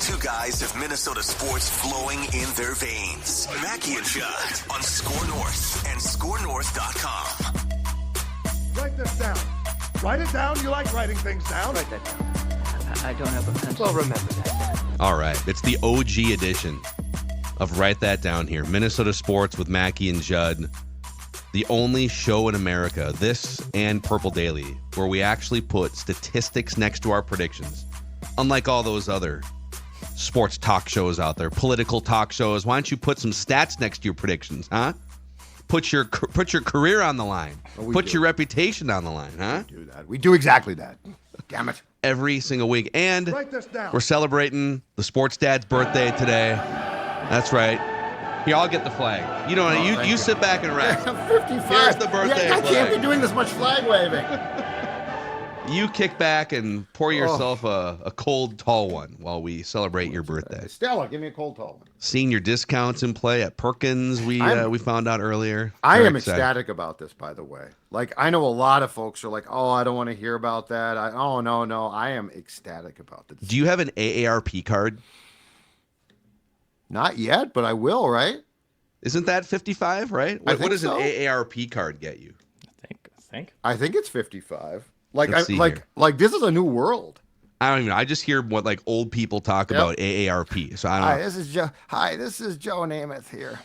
Two guys have Minnesota sports flowing in their veins. Mackie and Judd on SKOR North and SKORNorth.com. Write this down. Write it down. You like writing things down. Write that down. I don't have a pencil. Well, remember that. All right. It's the OG edition of Write That Down here. Minnesota Sports with Mackie and Judd. The only show in America, this and Purple Daily, where we actually put statistics next to our predictions. Unlike all those other sports talk shows out there, political talk shows. Why don't you put some stats next to your predictions, huh? Put your career on the line. Put your reputation on the line, huh? We do that. We do exactly that. Damn it. Every single week. And Write this down. we're celebrating the sports dad's birthday today. That's right. Here, I'll get the flag. You know, you sit back and rest. I'm 55. Here's the birthday I can't flag. be doing this much flag waving. You kick back and pour yourself a cold, tall one while we celebrate your birthday. Stella, give me a cold tall one. Senior discounts in play at Perkins, we found out earlier. I Very am excited. ecstatic about this, by the way. Like, I know a lot of folks are like, oh, I don't want to hear about that. No. I am ecstatic about this. Do you have an AARP card? Not yet, but I will, right? Isn't that 55, right? I What think does so. an AARP card get you? I think it's 55. Like, Let's see here. like this is a new world. I don't even know. I just hear what like old people talk about AARP. So I don't know. This is Joe Namath here.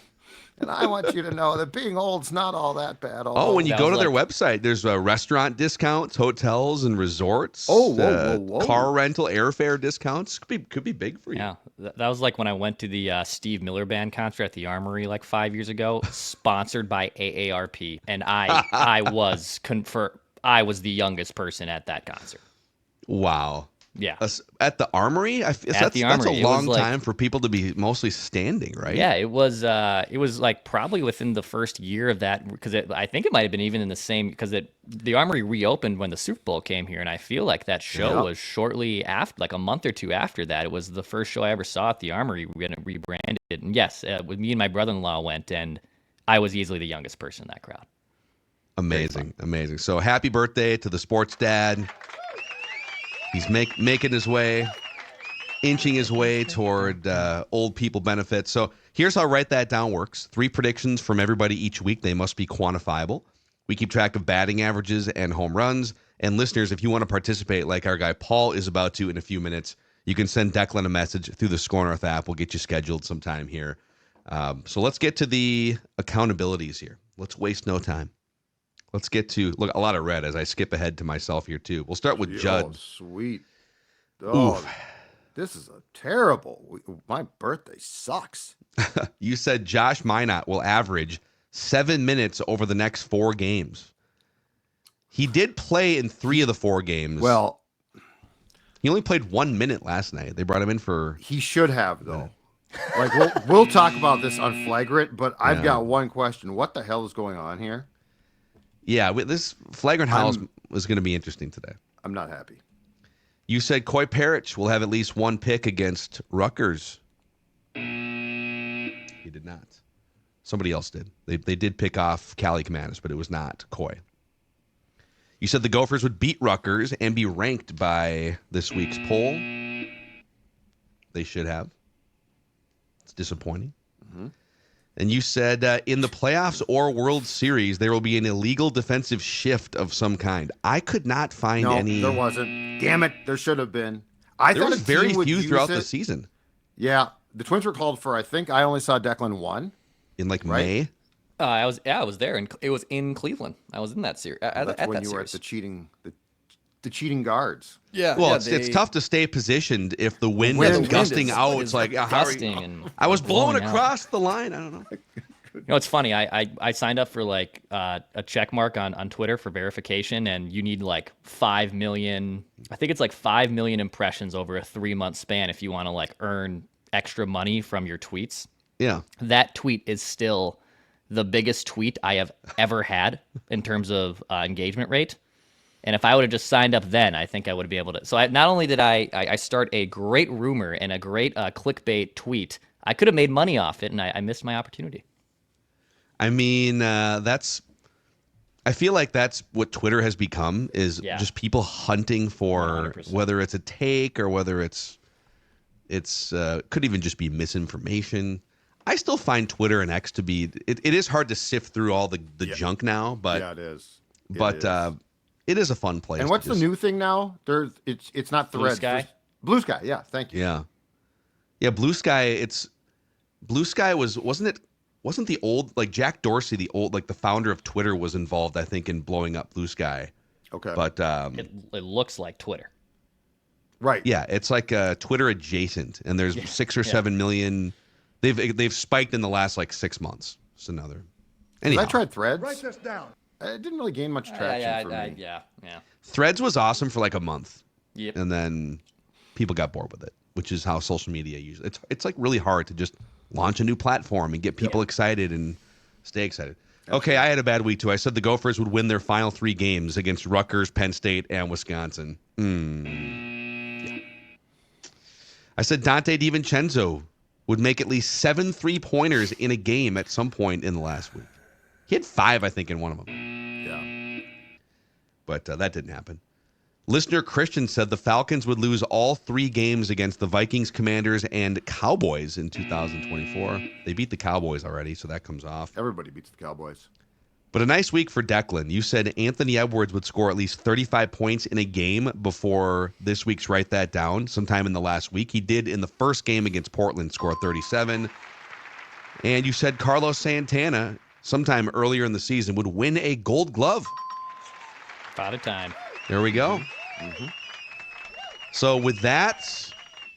And I want you to know that being old's not all that bad. Oh, when you go to their website, there's restaurant discounts, hotels and resorts. Oh, whoa. Car rental, airfare discounts. Could be big for you. Yeah, that was like when I went to the Steve Miller Band concert at the Armory like 5 years ago, sponsored by AARP, and I was the youngest person at that concert. Wow. Yeah. At the Armory? That's a long time for people to be mostly standing, right? Yeah, it was like probably within the first year of that, because I think it might have been even in the same, because the Armory reopened when the Super Bowl came here, and I feel like that show was shortly after, like a month or two after that. It was the first show I ever saw at the Armory when it rebranded. And yes, with me and my brother-in-law went, and I was easily the youngest person in that crowd. Amazing. So happy birthday to the sports dad. He's making his way, inching his way toward old people benefits. So here's how Write That Down works. 3 predictions from everybody each week. They must be quantifiable. We keep track of batting averages and home runs. And listeners, if you want to participate like our guy Paul is about to in a few minutes, you can send Declan a message through the SKOR North app. We'll get you scheduled sometime here. So let's get to the accountabilities here. Let's waste no time. Let's get to, look, a lot of red as I skip ahead to myself here, too. We'll start with Judd. Oh, sweet. Oh, Oof. This is a terrible. My birthday sucks. You said Josh Minot will average 7 minutes over the next 4 games. He did play in 3 of the 4 games. Well, he only played 1 minute last night. They brought him in for... He should have, though. Like, we'll talk about this on Flagrant, but I've got one question. What the hell is going on here? Yeah, this Flagrant House was going to be interesting today. I'm not happy. You said Coy Parrish will have at least 1 pick against Rutgers. He did not. Somebody else did. They did pick off Callie Kamanis, but it was not Coy. You said the Gophers would beat Rutgers and be ranked by this week's poll. They should have. It's disappointing. Mm-hmm. And you said in the playoffs or World Series, there will be an illegal defensive shift of some kind. I could not find any. No, there wasn't. Damn it, there should have been. There was very few throughout the season. Yeah, the Twins were called for, I think I only saw Declan 1. In May? I was there, and it was in Cleveland. I was in that series. That's when you were at the cheating guards. Yeah. Well, it's tough to stay positioned if the wind is gusting out. It's like I was blown across the line. I don't know. You know, it's funny. I signed up for like a check mark on Twitter for verification, and you need like 5 million. I think it's like 5 million impressions over a 3-month span if you want to like earn extra money from your tweets. Yeah. That tweet is still the biggest tweet I have ever had in terms of engagement rate. And if I would have just signed up then, I think I would be able to. So not only did I start a great rumor and a great clickbait tweet, I could have made money off it, and I missed my opportunity. I mean, I feel like that's what Twitter has become, is just people hunting for 100%. whether it's a take or whether it's It's could even just be misinformation. I still find Twitter and X to be it is hard to sift through all the junk now, but yeah, it is. It is a fun place. And what's the new thing now? It's not Threads. Blue Sky. Yeah, thank you. Yeah. Blue Sky. Blue Sky wasn't the old, like, Jack Dorsey, the founder of Twitter, was involved, I think, in blowing up Blue Sky. Okay. But it looks like Twitter. Right. Yeah, it's like Twitter adjacent, and there's 6 or 7 million. They've spiked in the last 6 months. So now they're. Anyhow. I tried Threads. Write this down. It didn't really gain much traction for me. Yeah. Threads was awesome for a month. Yep. And then people got bored with it, which is how social media usually. It's really hard to just launch a new platform and get people excited and stay excited. Okay, I had a bad week too. I said the Gophers would win their final 3 games against Rutgers, Penn State, and Wisconsin. Yeah. I said Dante DiVincenzo would make at least 7 3-pointers in a game at some point in the last week. He had 5, I think, in one of them. Yeah. But that didn't happen. Listener Christian said the Falcons would lose all 3 games against the Vikings, Commanders, and Cowboys in 2024. They beat the Cowboys already, so that comes off. Everybody beats the Cowboys. But a nice week for Declan. You said Anthony Edwards would score at least 35 points in a game before this week's Write That Down, sometime in the last week. He did in the first game against Portland, score 37. And you said Carlos Santana, sometime earlier in the season, would win a Gold Glove. About a time. There we go. Mm-hmm. So with that,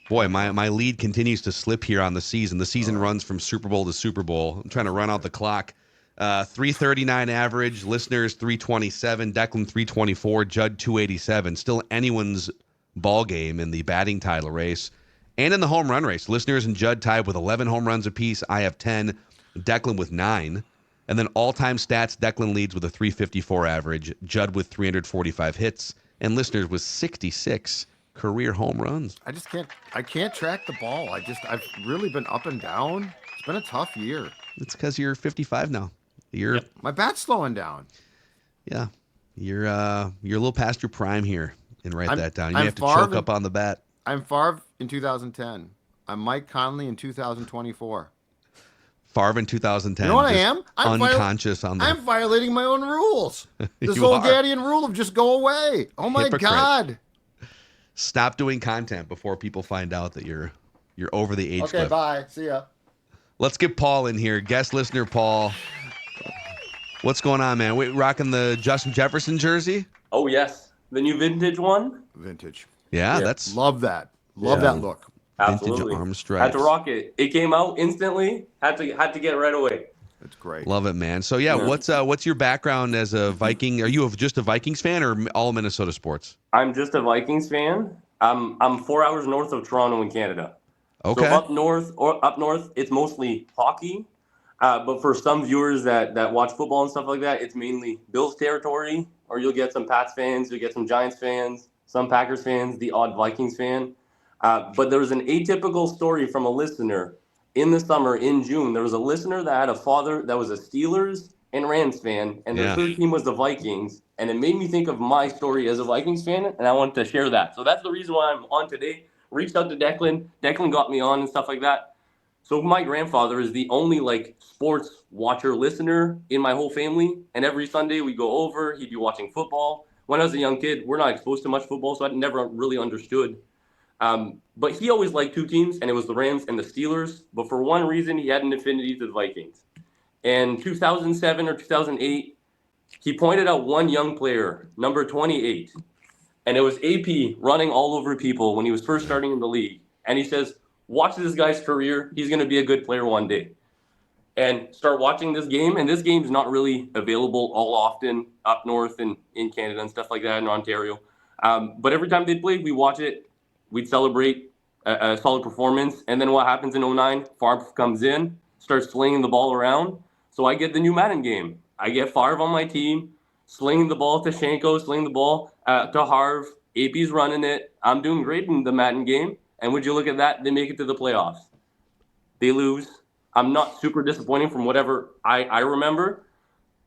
boy, my lead continues to slip here on the season. The season runs from Super Bowl to Super Bowl. I'm trying to run out the clock. 339 average, listeners 327, Declan 324, Judd 287. Still anyone's ball game in the batting title race and in the home run race. Listeners and Judd tied with 11 home runs apiece. I have 10, Declan with 9. And then all-time stats, Declan leads with a 354 average, Judd with 345 hits, and listeners with 66 career home runs. I can't track the ball. I've really been up and down. It's been a tough year. It's because you're 55 now. My bat's slowing down. Yeah. You're a little past your prime here. And write that down. You may have to choke up on the bat. I'm Favre in 2010. I'm Mike Conley in 2024. Favre in 2010. You know what I am? Unconscious on the. I'm violating my own rules. This old Gadian rule of just go away. Oh my God. Stop doing content before people find out that you're over the age cliff. Okay, bye. See ya. Let's get Paul in here. Guest listener Paul. What's going on, man? We rocking the Justin Jefferson jersey? Oh yes, the new vintage one. Vintage. Yeah, that's love that. Love that look. Absolutely. Vintage arm stripes. Had to rock it. It came out instantly. Had to get it right away. It's great. Love it, man. So yeah, what's your background as a Viking? Are you just a Vikings fan or all Minnesota sports? I'm just a Vikings fan. I'm 4 hours north of Toronto in Canada. Okay. So up north, it's mostly hockey. But for some viewers that watch football and stuff like that, it's mainly Bills territory, or you'll get some Pats fans, you'll get some Giants fans, some Packers fans, the odd Vikings fan. But there was an atypical story from a listener in the summer, in June. There was a listener that had a father that was a Steelers and Rams fan, and their third team was the Vikings. And it made me think of my story as a Vikings fan, and I wanted to share that. So that's the reason why I'm on today. Reached out to Declan. Declan got me on and stuff like that. So my grandfather is the only sports watcher listener in my whole family. And every Sunday we go over, he'd be watching football. When I was a young kid, we're not exposed to much football, so I never really understood. But he always liked 2 teams, and it was the Rams and the Steelers. But for one reason, he had an affinity to the Vikings. In 2007 or 2008, he pointed out one young player, number 28. And it was AP running all over people when he was first starting in the league. And he says, watch this guy's career. He's going to be a good player one day. And start watching this game. And this game's not really available all often up north and in Canada and stuff like that, in Ontario. But every time they played, we watch it. We'd celebrate a solid performance. And then what happens in 2009, Favre comes in, starts slinging the ball around. So I get the new Madden game. I get Favre on my team, slinging the ball to Shanko, slinging the ball to Harv. AP's running it. I'm doing great in the Madden game. And would you look at that? They make it to the playoffs. They lose. I'm not super disappointing from whatever I remember.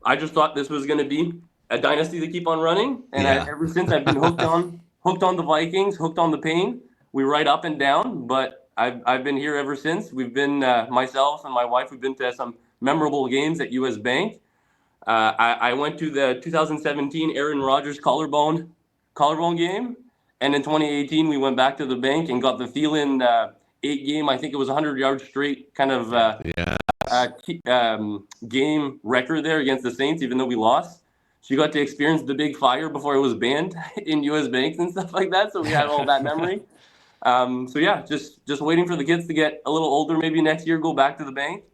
I just thought this was going to be a dynasty to keep on running. And ever since I've been hooked on the Vikings, hooked on the pain. We ride up and down. But I've been here ever since. We've been myself and my wife. We've been to some memorable games at US Bank. I went to the 2017 Aaron Rodgers collarbone game, and in 2018 we went back to the bank and got the Thielen 8-game. I think it was 100 yards straight kind of game record there against the Saints, even though we lost. She got to experience the big fire before it was banned in US Banks and stuff like that. So we had all that memory. So yeah, just waiting for the kids to get a little older, maybe next year, go back to the bank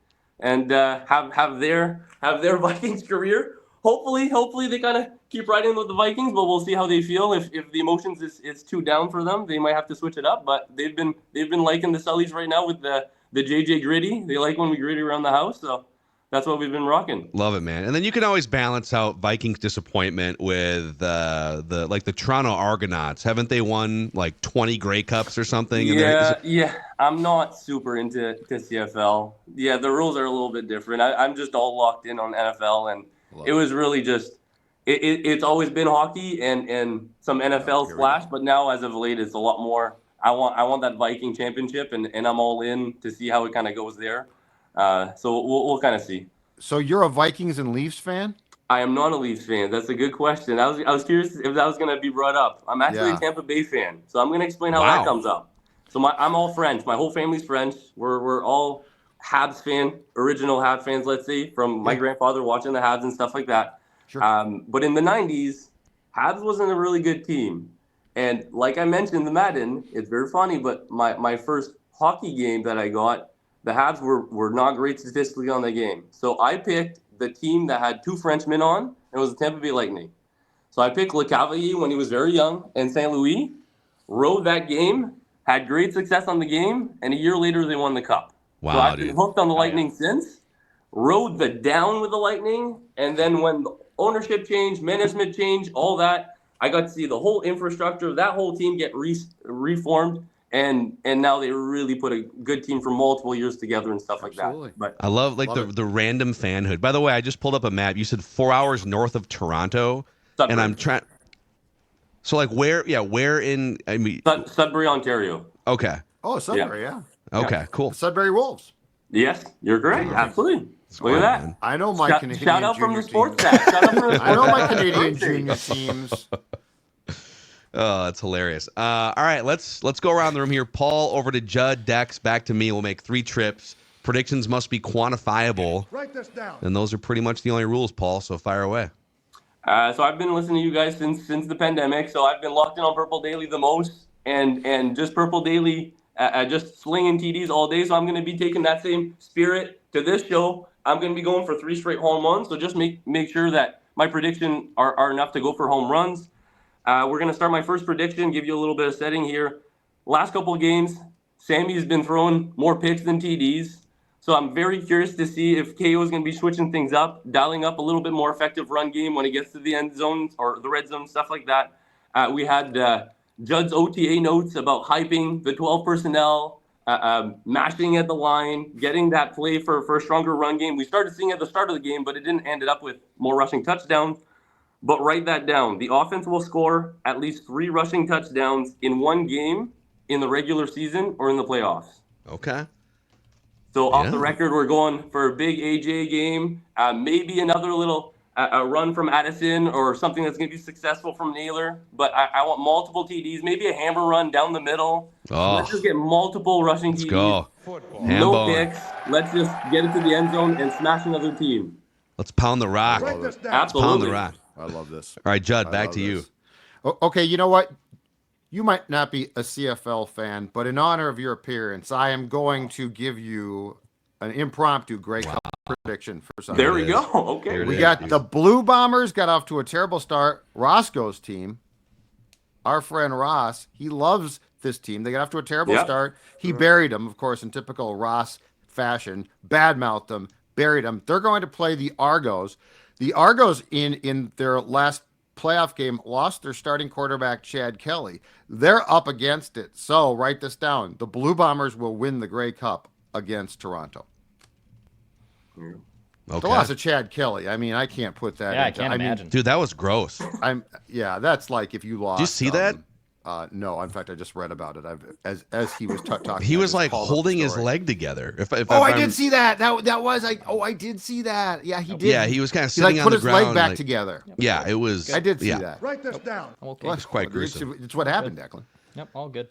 and have their Vikings career. Hopefully they kind of keep riding with the Vikings, but we'll see how they feel. If the emotions is too down for them, they might have to switch it up. But they've been liking the Sullies right now with the JJ gritty. They like when we gritty around the house, so that's what we've been rocking. Love it, man. And then you can always balance out Vikings disappointment with the Toronto Argonauts. Haven't they won like 20 Grey Cups or something? Yeah. I'm not super into CFL. Yeah, the rules are a little bit different. I'm just all locked in on NFL, and it was really just it's always been hockey and some NFL splash, but now as of late it's a lot more. I want that Viking championship, and I'm all in to see how it kind of goes there. So we'll kind of see. So you're a Vikings and Leafs fan? I am not a Leafs fan. That's a good question. I was curious if that was going to be brought up. I'm actually a Tampa Bay fan, so I'm going to explain how that comes up. So I'm all French. My whole family's French. We're all Habs fan, original Habs fans, let's say, from my grandfather watching the Habs and stuff like that. Sure. But in the 90s, Habs wasn't a really good team. And like I mentioned in the Madden, it's very funny, but my first hockey game that I got, the Habs were not great statistically on the game. So I picked the team that had 2 Frenchmen on, and it was the Tampa Bay Lightning. So I picked Le Cavalier when he was very young in St. Louis, rode that game, had great success on the game, and a year later they won the Cup. Wow, so I've been hooked on the Lightning since, rode the down with the Lightning, and then when the ownership changed, management changed, all that, I got to see the whole infrastructure of that whole team get reformed. And now they really put a good team for multiple years together and stuff like that. But I love the random fanhood. By the way, I just pulled up a map. You said 4 hours north of Toronto, Sudbury. And I'm trying. So like where? Yeah, where in? I mean, Sudbury, Ontario. Okay. Oh, Sudbury, yeah. Okay, cool. The Sudbury Wolves. Yes, you're correct. Absolutely. Look at that. Man. I know my Canadian shout out junior from the sports teams. stat. Shout out from the I know my sports Canadian stat. junior teams. Oh, that's hilarious. All right, let's go around the room here. Paul over to Judd, Dex, back to me. We'll make 3 trips. Predictions must be quantifiable. Write this down. And those are pretty much the only rules, Paul, so fire away. So I've been listening to you guys since the pandemic. So I've been locked in on Purple Daily the most, and just Purple Daily, just slinging TDs all day. So I'm going to be taking that same spirit to this show. I'm going to be going for 3 straight home runs. So just make sure that my prediction are enough to go for home runs. We're going to start my first prediction, give you a little bit of setting here. Last couple of games, Sammy's been throwing more picks than TDs. So I'm very curious to see if KO is going to be switching things up, dialing up a little bit more effective run game when it gets to the end zone or the red zone, stuff like that. We had Judd's OTA notes about hyping the 12 personnel, mashing at the line, getting that play for a stronger run game. We started seeing it at the start of the game, but it didn't end up with more rushing touchdowns. But write that down. The offense will score at least 3 rushing touchdowns in one game in the regular season or in the playoffs. Okay. So off the record, we're going for a big AJ game, maybe another little a run from Addison or something that's going to be successful from Naylor. But I want multiple TDs, maybe a hammer run down the middle. Oh, let's just get multiple rushing TDs. Go. No picks. Let's just get it to the end zone and smash another team. Let's pound the rock. Write this down. Absolutely. Pound the rock. I love this. All right, Judd, back to you. Okay, you know what? You might not be a CFL fan, but in honor of your appearance, I am going to give you an impromptu Grey Cup prediction for Sunday. There we go. Okay. We got the Blue Bombers got off to a terrible start. Roscoe's team, our friend Ross, he loves this team. They got off to a terrible start. He buried them, of course, in typical Ross fashion. Badmouthed them, buried them. They're going to play the Argos. The Argos in their last playoff game lost their starting quarterback, Chad Kelly. They're up against it. So write this down. The Blue Bombers will win the Grey Cup against Toronto. Okay. The loss of Chad Kelly. I mean, I can't put that. Yeah, I can't imagine. Dude, that was gross. That's like if you lost. Did you see that? No, in fact, I just read about it. As he was talking, He I was just like called up the holding his story. leg together. I did see that. That was like. Oh, I did see that. Yeah, he did. Yeah, he was kind of He sitting like on put the his ground. leg back like, together. Yeah, it was. I did see yeah. that. Write this down. Okay. It's quite gruesome. It's what happened, Declan. Yep, all good.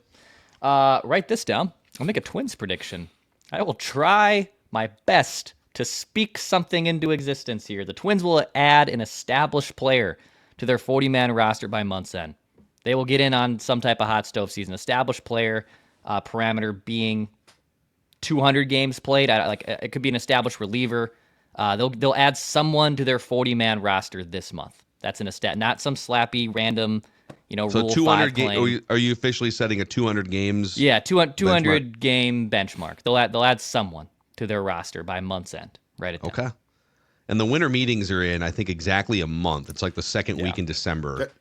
Write this down. I'll make a Twins prediction. I will try my best to speak something into existence here. The Twins will add an established player to their 40-man roster by month's end. They will get in on some type of hot stove season. Established player parameter being 200 games played. It could be an established reliever. They'll add someone to their 40-man roster this month. That's not some slappy random, So Rule 200 5 claim. Are you officially setting a 200 games? Yeah, 200 game benchmark. They'll add someone to their roster by month's end. Write it down. Okay. And the winter meetings are in, I think, exactly a month. It's like the second week in December.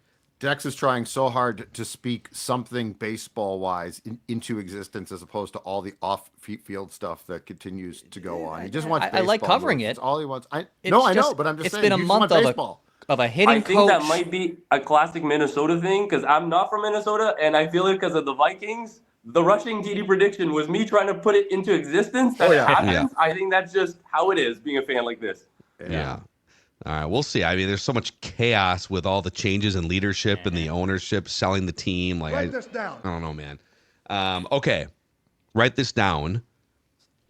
Dex is trying so hard to speak something baseball-wise into existence, as opposed to all the off-field stuff that continues to go on. He just wants. I like baseball covering moves. it. It's all he wants. I It's know, just- but I'm just it's saying. been a you just month want of baseball. a hitting I think coach. that might be a classic Minnesota thing because I'm not from Minnesota, and I feel it because of the Vikings. The rushing TD prediction was me trying to put it into existence. That it happens. Yeah. I think that's just how it is being a fan like this. Yeah. All right, we'll see. I mean, there's so much chaos with all the changes in leadership and the ownership selling the team. Like, Write this down. I don't know, man. Okay, write this down.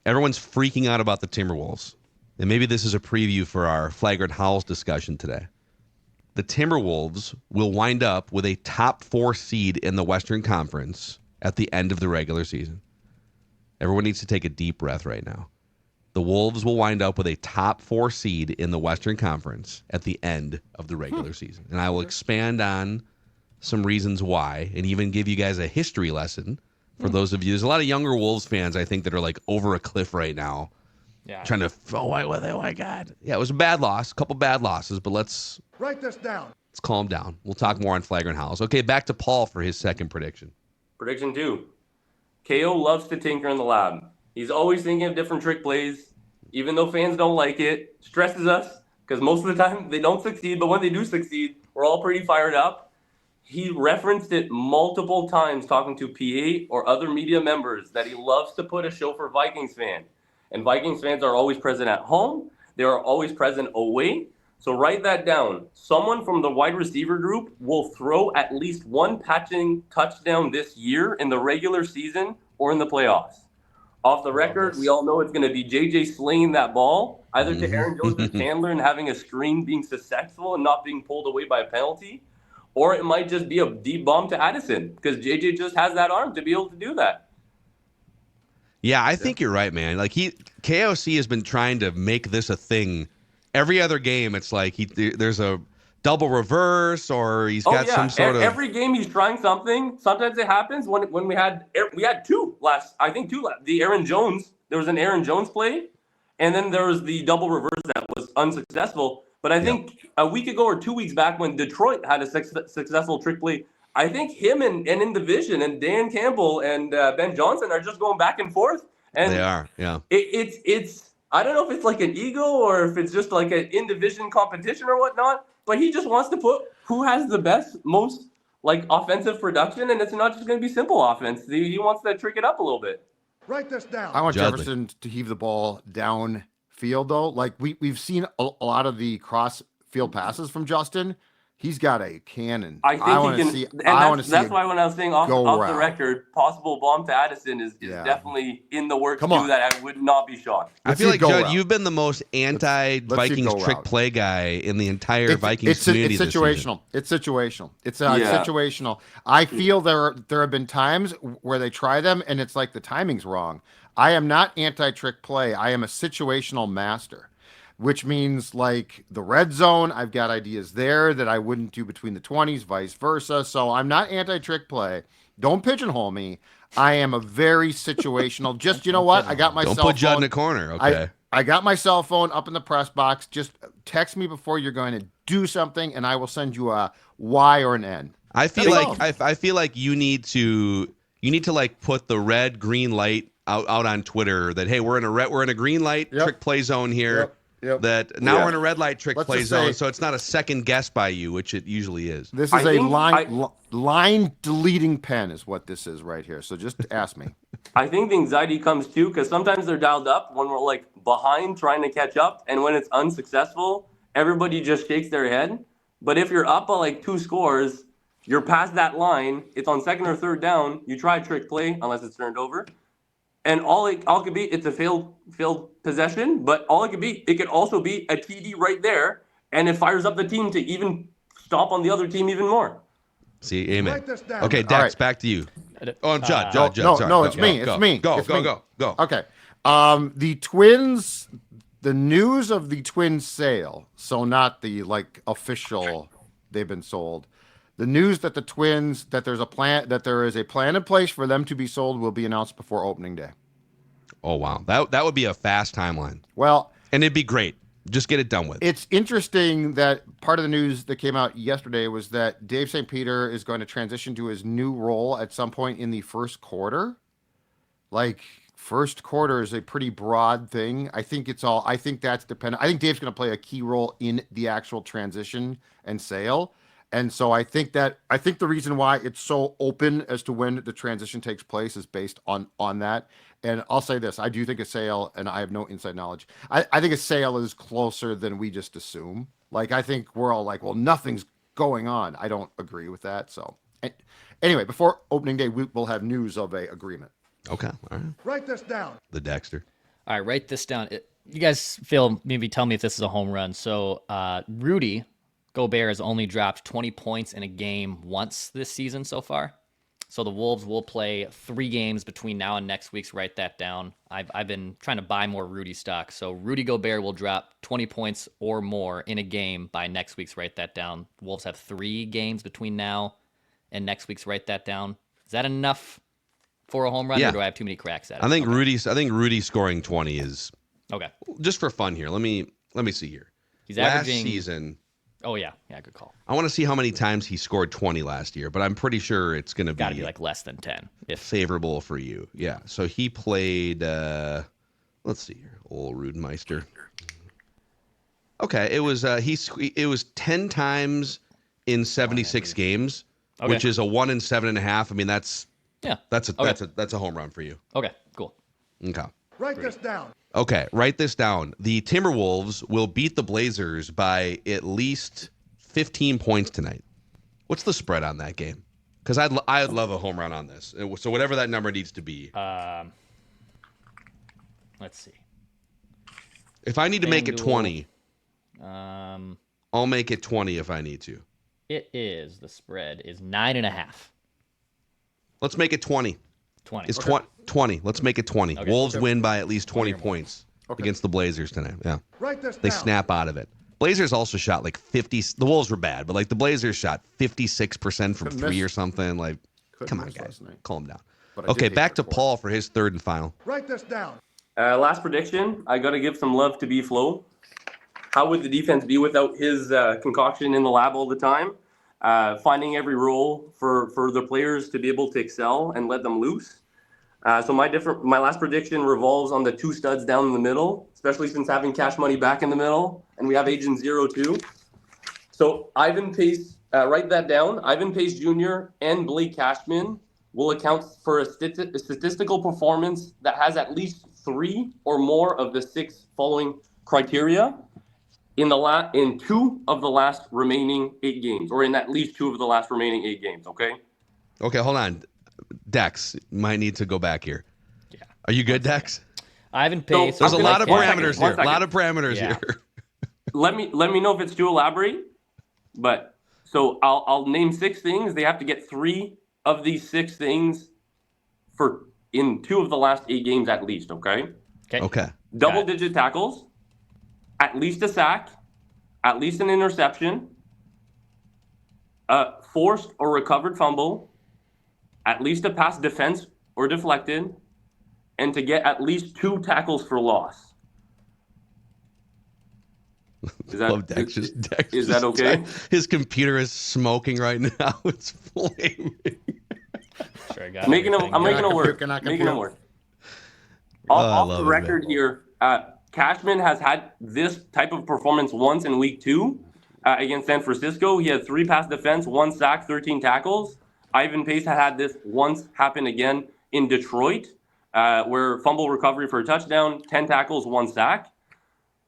Everyone's freaking out about the Timberwolves, and maybe this is a preview for our Flagrant Howls discussion today. The Timberwolves will wind up with a top 4 seed in the Western Conference at the end of the regular season. Everyone needs to take a deep breath right now. The Wolves will wind up with a top 4 seed in the Western Conference at the end of the regular season. And I will expand on some reasons why and even give you guys a history lesson for those of you. There's a lot of younger Wolves fans, I think, that are like over a cliff right now. Yeah. Trying to, my God. Yeah, it was a bad loss, a couple bad losses, but let's Write this down. calm down. We'll talk more on Flagrant Howls. Okay, back to Paul for his second prediction. Prediction 2. KO loves to tinker in the lab. He's always thinking of different trick plays, even though fans don't like it. Stresses us because most of the time they don't succeed, but when they do succeed, we're all pretty fired up. He referenced it multiple times talking to PA or other media members that he loves to put a show for Vikings fans. And Vikings fans are always present at home. They are always present away. So write that down. Someone from the wide receiver group will throw at least one patching touchdown this year in the regular season or in the playoffs. Off the record, we all know it's going to be JJ slinging that ball, either to Aaron Jones or Chandler and having a screen being successful and not being pulled away by a penalty. Or it might just be a deep bomb to Addison because JJ just has that arm to be able to do that. Yeah, I think you're right, man. Like KOC has been trying to make this a thing. Every other game, it's like there's a double reverse or he's got some sort of. Every game he's trying something. Sometimes it happens. When we had two last. The Aaron Jones. There was an Aaron Jones play, and then there was the double reverse that was unsuccessful. But I think a week ago or 2 weeks back when Detroit had a successful trick play, I think him and in division and Dan Campbell and Ben Johnson are just going back and forth. And they are, yeah. It's I don't know if it's like an ego or if it's just like an in-division competition or whatnot, but he just wants to put who has the best, most like offensive production, and it's not just going to be simple offense. He wants to trick it up a little bit. Write this down. I want Judley. Jefferson to heave the ball downfield, though. Like we've seen a lot of the cross field passes from Justin. He's got a cannon. I think he can. That's why when I was saying off the record, possible bomb to Addison is definitely in the works too. That I would not be shocked. I feel like, Judd, you've been the most anti-Vikings trick play guy in the entire Vikings community. It's situational. It's situational. It's situational. I feel there have been times where they try them and it's like the timing's wrong. I am not anti-trick play. I am a situational master. Which means like the red zone, I've got ideas there that I wouldn't do between the 20s, vice versa. So I'm not anti-trick play. Don't pigeonhole me. I am a very situational. Just, you know what? I got my cell phone. Don't put Judd in a corner. Okay. I got my cell phone up in the press box. Just text me before you're going to do something, and I will send you a Y or an N. I feel like you need to like put the red green light out on Twitter that hey, we're in a green light trick play zone here. Yep. that now Yeah. we're in a red light trick Let's play just zone, say- so it's not a second guess by you, which it usually is. This is I a think line deleting pen is what this is right here. So just ask me. I think the anxiety comes too because sometimes they're dialed up when we're like behind trying to catch up, and when it's unsuccessful, everybody just shakes their head. But if you're up by like 2 scores, you're past that line. It's on second or third down. You try a trick play unless it's turned over, and all it could be it's a failed possession. But all it could also be a TD right there, and it fires up the team to even stomp on the other team even more. See, amen. Write this down. Okay, Dex, All right. back to you. Oh, Judd. No, Sorry. no, Go, it's me. go, It's me. Go, It's go, me. go. Okay. The Twins, the news of the Twins sale, so not the official they've been sold. The news that the Twins that there is a plan in place for them to be sold will be announced before opening day. Oh, wow. That would be a fast timeline. Well, And it'd be great. Just get it done with. it's interesting that part of the news that came out yesterday was that Dave St. Peter is going to transition to his new role at some point in the first quarter. First quarter is a pretty broad thing. I think that's dependent. I think Dave's going to play a key role in the actual transition and sale. And so I think the reason why it's so open as to when the transition takes place is based on that. And I'll say this, I do think a sale, and I have no inside knowledge, I think a sale is closer than we just assume. I think we're all like, well, nothing's going on. I don't agree with that. So anyway, before opening day, we'll have news of a agreement. Okay. All right. Write this down. The Dexter. All right, write this down. You guys maybe tell me if this is a home run. So Rudy Gobert has only dropped 20 points in a game once this season so far. So the Wolves will play 3 games between now and next week's. Write that down. I've been trying to buy more Rudy stock. So Rudy Gobert will drop 20 points or more in a game by next week's. Write that down. The Wolves have 3 games between now and next week's. Write that down. Is that enough for a home run, Yeah. or do I have too many cracks at it? I think Rudy scoring 20 is Okay. just for fun here. Let me see here. He's Last averaging. season, Oh yeah, good call. I want to see how many times he scored 20 last year, but I'm pretty sure it's going to Got to be less than 10. If favorable for you. Yeah. So he played, let's see here, old Rudemeister. Okay. It was 10 times in 76 games, Okay. which is a 1 in 7.5. I mean, that's a home run for you. Okay, cool. Okay. Write this down. Okay, write this down. The Timberwolves will beat the Blazers by at least 15 points tonight. What's the spread on that game? Because I'd love a home run on this. So whatever that number needs to be. Let's see. If I need to make it 20, I'll make it 20 if I need to. The spread is 9.5. Let's make it 20. 20. It's 20. Let's make it 20. Okay. Wolves win by at least 20 or more. points against the Blazers tonight. Yeah. Write this They down. snap out of it. Blazers also shot 50. The Wolves were bad, but the Blazers shot 56% from Couldn't 3 miss. or something. Couldn't Come on, miss guys. last night. Calm down. But I did Okay, hate back their to Paul for his third and final. Write this down. Last prediction, I got to give some love to B-Flow. How would the defense be without his concoction in the lab all the time? Finding every role for the players to be able to excel and let them loose. So my last prediction revolves on the 2 studs down in the middle, especially since having Cash Money back in the middle, and we have Agent 0 too. So Ivan Pace, write that down. Ivan Pace Jr. and Blake Cashman will account for a statistical performance that has at least 3 or more of the 6 following criteria in 2 of the last remaining 8 games, or in at least 2 of the last remaining 8 games. Okay. Okay, hold on. Dex, might need to go back here. Yeah. Are you good, Dex? Ivan Pace. There's a Okay, lot of one parameters second, here. one A lot second. of parameters Yeah. here. Let me know if it's too elaborate. But so I'll name 6 things. They have to get 3 of these 6 things in 2 of the last 8 games at least. Okay. Okay. Double-digit tackles, at least a sack, at least an interception, a forced or recovered fumble, at least a pass defense or deflected, and to get at least 2 tackles for loss. Is that, Love Dex. is that okay? His computer is smoking right now. It's flaming. Sure, I got I'm making everything. it work. Can I Making it compute? work. I Off love the it, record man. here, Cashman has had this type of performance once in week 2 against San Francisco. He had 3 pass defense, 1 sack, 13 tackles. Ivan Pace had this once happen again in Detroit, where fumble recovery for a touchdown, 10 tackles, 1 sack.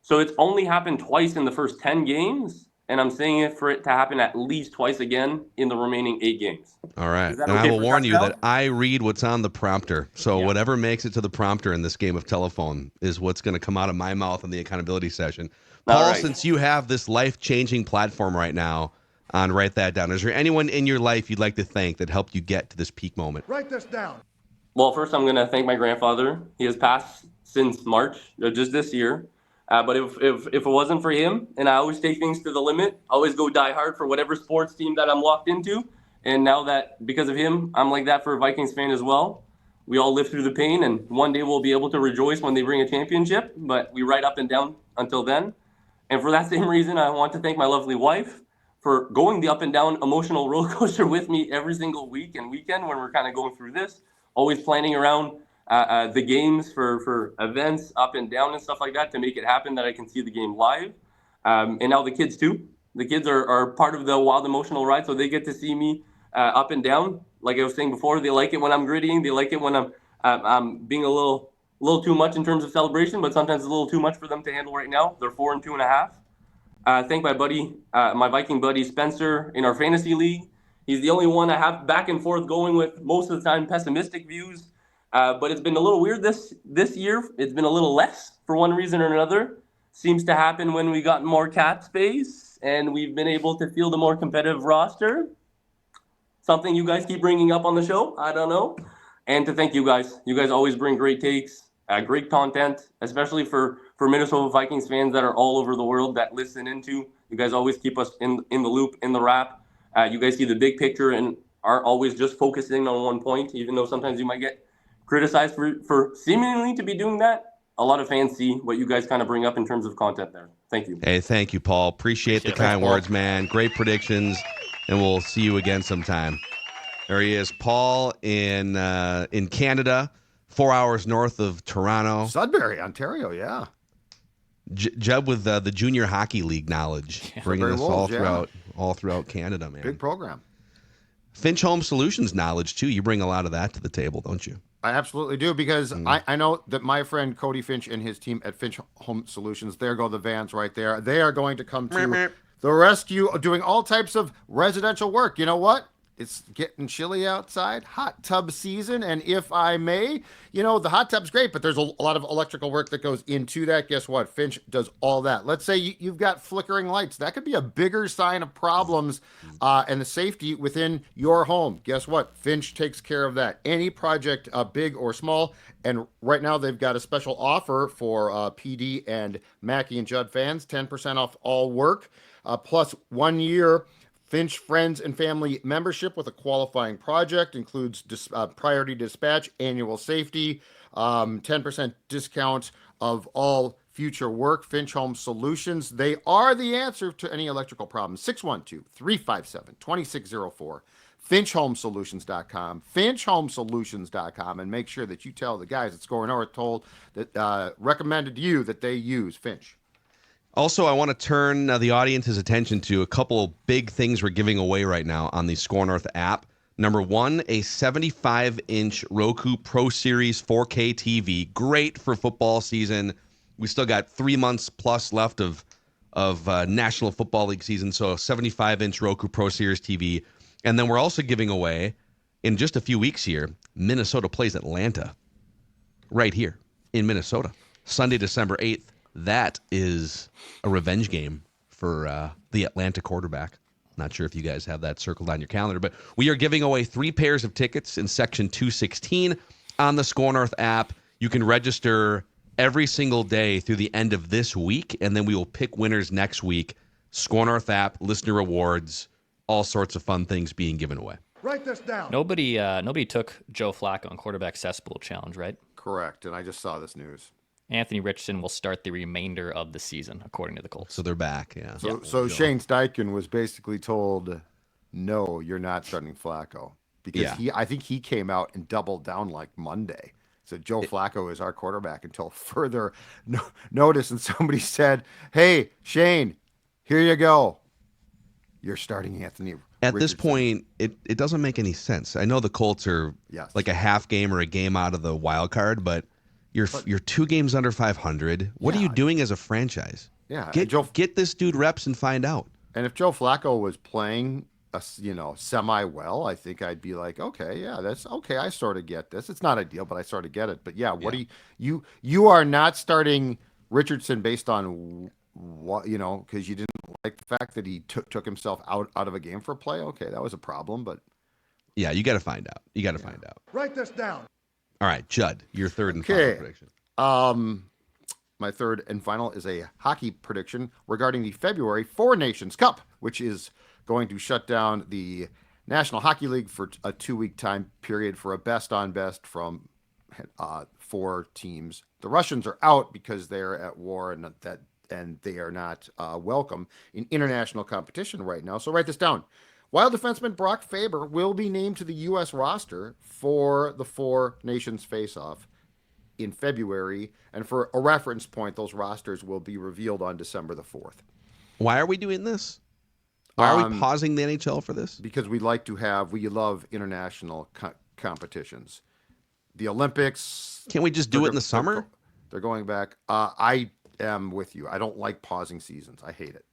So it's only happened twice in the first 10 games, and I'm saying it for it to happen at least twice again in the remaining 8 games. All right. Is that And okay I will for warn you touchdown? that I read what's on the prompter. So Yeah. whatever makes it to the prompter in this game of telephone is what's going to come out of my mouth in the accountability session. All Paul, right. since you have this life-changing platform right now on Write That Down, is there anyone in your life you'd like to thank that helped you get to this peak moment? Write this down. Well, first I'm going to thank my grandfather. He has passed since March, just this year. But if it wasn't for him, and I always take things to the limit, I always go die hard for whatever sports team that I'm locked into. And now that because of him, I'm like that for a Vikings fan as well. We all live through the pain, and one day we'll be able to rejoice when they bring a championship. But we ride up and down until then. And for that same reason, I want to thank my lovely wife for going the up and down emotional roller coaster with me every single week and weekend when we're kind of going through this. Always planning around the games for events up and down and stuff like that to make it happen that I can see the game live. And now the kids too. The kids are part of the wild emotional ride, so they get to see me up and down. Like I was saying before, they like it when I'm grittying. They like it when I'm being a little too much in terms of celebration, but sometimes it's a little too much for them to handle right now. They're 4 and 2.5. Thank my buddy, my Viking buddy Spencer in our fantasy league. He's the only one I have back and forth going with most of the time pessimistic views. But it's been a little weird this year. It's been a little less for one reason or another. Seems to happen when we got more cap space and we've been able to field a more competitive roster. Something you guys keep bringing up on the show. I don't know. And to thank you guys. You guys always bring great takes, great content, especially for Minnesota Vikings fans that are all over the world that listen into. You guys always keep us in the loop, in the wrap. You guys see the big picture and aren't always just focusing on one point, even though sometimes you might get criticized for seemingly to be doing that. A lot of fans see what you guys kind of bring up in terms of content there. Thank you. Hey, thank you, Paul. Appreciate the kind words, man. Great predictions, and we'll see you again sometime. There he is, Paul in Canada, 4 hours north of Toronto. Sudbury, Ontario, yeah. Jeb with the Junior Hockey League knowledge, bringing us all throughout Canada, man. Big program. Finch Home Solutions knowledge, too. You bring a lot of that to the table, don't you? I absolutely do, because I know that my friend Cody Finch and his team at Finch Home Solutions, there go the vans right there. They are going to come to the rescue, doing all types of residential work. You know what? It's getting chilly outside, hot tub season, and if I may, the hot tub's great, but there's a lot of electrical work that goes into that. Guess what? Finch does all that. Let's say you've got flickering lights. That could be a bigger sign of problems and the safety within your home. Guess what? Finch takes care of that. Any project, big or small, and right now they've got a special offer for PD and Mackey and Judd fans, 10% off all work, plus 1 year Finch Friends and Family membership with a qualifying project, includes priority dispatch, annual safety, 10% discount of all future work. Finch Home Solutions, they are the answer to any electrical problems. 612-357-2604. FinchHomeSolutions.com. FinchHomeSolutions.com. And make sure that you tell the guys at SKOR North told that recommended you that they use Finch. Also, I want to turn the audience's attention to a couple big things we're giving away right now on the SKOR North app. Number one, a 75-inch Roku Pro Series 4K TV. Great for football season. We still got 3 months plus left of National Football League season, so a 75-inch Roku Pro Series TV. And then we're also giving away, in just a few weeks here, Minnesota plays Atlanta right here in Minnesota, Sunday, December 8th. That is a revenge game for the Atlanta quarterback. Not sure if you guys have that circled on your calendar, but we are giving away 3 pairs of tickets in Section 216 on the SKOR North app. You can register every single day through the end of this week, and then we will pick winners next week. SKOR North app, listener rewards, all sorts of fun things being given away. Write this down. Nobody took Joe Flacco on quarterback cesspool challenge, right? Correct, and I just saw this news. Anthony Richardson will start the remainder of the season, according to the Colts. So they're back, yeah. So Shane Steichen was basically told, no, you're not starting Flacco. Because I think he came out and doubled down like Monday So Joe Flacco is our quarterback until further notice. And somebody said, "Hey, Shane, here you go. You're starting Anthony At this Richardson." point, it doesn't make any sense. I know the Colts are like a half game or a game out of the wild card, but you're 2 games under 500. What are you doing as a franchise? Yeah, get this dude reps and find out. And if Joe Flacco was playing, semi well, I think I'd be like, okay, yeah, that's okay. I sort of get this. It's not ideal, but I sort of get it. But yeah, what do you are not starting Richardson based on what because you didn't like the fact that he took himself out of a game for play. Okay, that was a problem, but yeah, you got to find out. You got to find out. Write this down. All right, Judd, your third and final prediction. My third and final is a hockey prediction regarding the February Four Nations Cup, which is going to shut down the National Hockey League for a 2-week time period for a best-on-best from 4 teams. The Russians are out because they're at war and they are not welcome in international competition right now. So write this down. Wild defenseman Brock Faber will be named to the U.S. roster for the Four Nations face-off in February, and for a reference point, those rosters will be revealed on December the 4th. Why are we doing this? Why are we pausing the NHL for this? Because we love international competitions. The Olympics. Can't we just do it in the summer? They're going back. I am with you. I don't like pausing seasons. I hate it.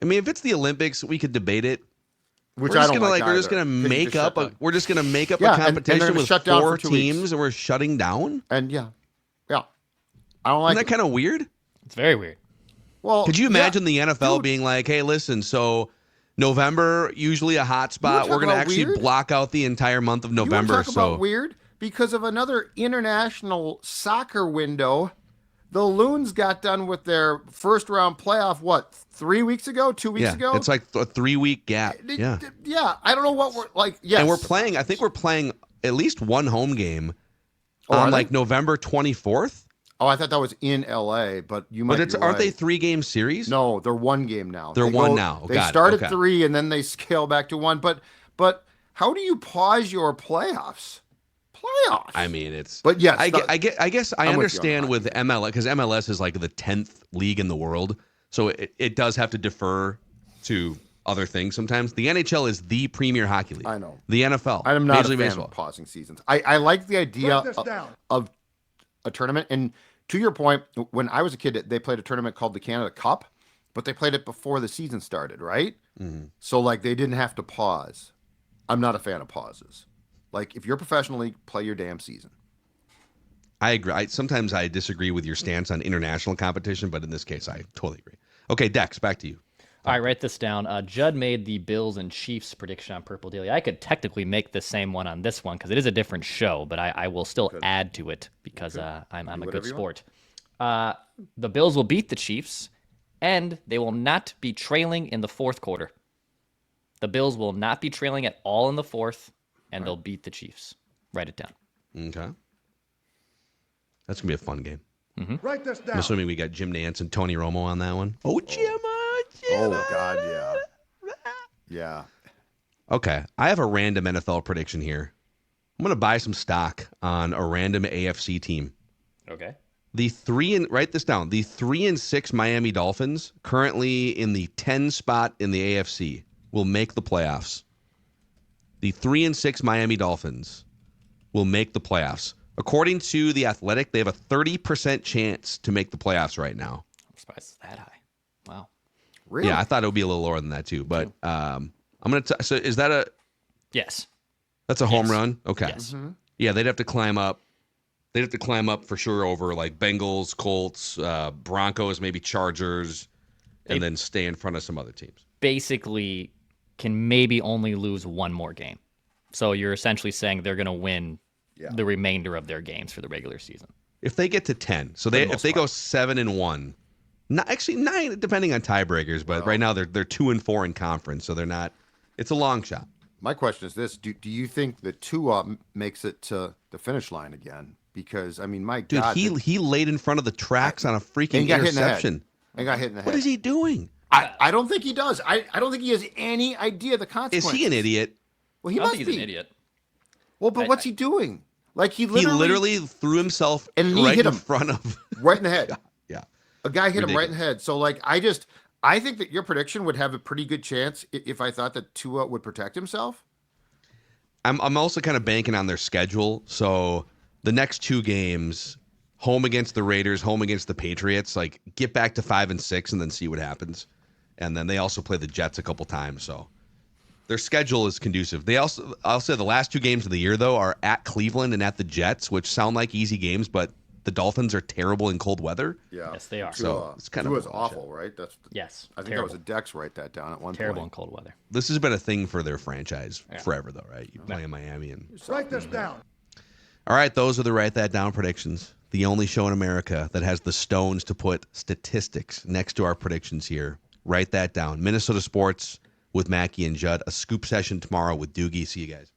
I mean, if it's the Olympics, we could debate it. Which I don't like. We're just gonna make up a competition with 4 teams, and we're shutting down. And yeah, I don't like. Isn't that kind of weird? It's very weird. Well, could you imagine the NFL being like, "Hey, listen, so November usually a hot spot. We're gonna actually block out the entire month of November." About weird because of another international soccer window. The Loons got done with their first round playoff, 3 weeks ago, 2 weeks ago? It's like a 3-week gap. Yeah, I don't know what we're like. Yes. And I think we're playing at least one home game on November 24th. Oh, I thought that was in LA, but you might be right. Aren't they 3-game series? No, they're 1 game now. They're one now. They start at 3 and then they scale back to 1. But how do you pause your playoffs? I mean, But yes, I guess I understand with MLS because MLS is like the 10th league in the world, so it does have to defer to other things sometimes. The NHL is the premier hockey league. I know. The NFL. I'm not a fan of pausing seasons. I like the idea of a tournament. And to your point, when I was a kid, they played a tournament called the Canada Cup, but they played it before the season started, right? Mm-hmm. So they didn't have to pause. I'm not a fan of pauses. If you're a professional league, play your damn season. I agree. Sometimes I disagree with your stance on international competition, but in this case, I totally agree. Okay, Dex, back to you. All right, write this down. Judd made the Bills and Chiefs prediction on Purple Daily. I could technically make the same one on this one because it is a different show, but I will still add to it because I'm a good sport. The Bills will beat the Chiefs, and they will not be trailing in the fourth quarter. The Bills will not be trailing at all in the fourth. And they'll beat the Chiefs. Write it down. Okay. That's going to be a fun game. Mm-hmm. Write this down. I'm assuming we got Jim Nantz and Tony Romo on that one. Oh, Jim. Oh, God, yeah. Yeah. Okay. I have a random NFL prediction here. I'm going to buy some stock on a random AFC team. Okay. Write this down. The 3-6 Miami Dolphins, currently in the 10 spot in the AFC, will make the playoffs. The 3-6 Miami Dolphins will make the playoffs. According to The Athletic, they have a 30% chance to make the playoffs right now. I'm surprised it's that high. Wow. Really? Yeah, I thought it would be a little lower than that too. But I'm going to so is that a Yes. That's a home run? Okay. Yes. Mm-hmm. Yeah, they'd have to climb up. They'd have to climb up for sure over Bengals, Colts, Broncos, maybe Chargers, and then stay in front of some other teams. Basically can maybe only lose one more game. So you're essentially saying they're going to win the remainder of their games for the regular season. If they get to 10, so if they go 7-1, actually 9 depending on tiebreakers, but right now they're 2-4 in conference, so they're not. It's a long shot. My question is this: Do you think the Tua makes it to the finish line again? Because my God, he laid in front of the tracks on a freaking interception and got hit in the head. What is he doing? I don't think he does. I don't think he has any idea the consequences. Is he an idiot? Well, he I must think be he's an idiot. Well, but what's he doing? Like he He literally literally threw himself And he right hit in him. front of. right in the head. Yeah. A guy hit him right in Ridiculous. the head. So like I think that your prediction would have a pretty good chance if I thought that Tua would protect himself. I'm also kind of banking on their schedule. So the next 2 games, home against the Raiders, home against the Patriots, like get back to 5-6 and then see what happens. And then they also play the Jets a couple times. So their schedule is conducive. I'll say the last 2 games of the year though are at Cleveland and at the Jets, which sound like easy games, but the Dolphins are terrible in cold weather. Yeah. Yes, they are. So it's kind of Tua's bullshit. awful, right? Yes. I think terrible. that was a Dex write that down at one Terrible in point. cold weather. This has been a thing for their franchise forever though, right? You play in Miami and Write this down. all right, those are the Write That Down predictions. The only show in America that has the stones to put statistics next to our predictions here. Write that down. Minnesota Sports with Mackie and Judd. A scoop session tomorrow with Doogie. See you guys.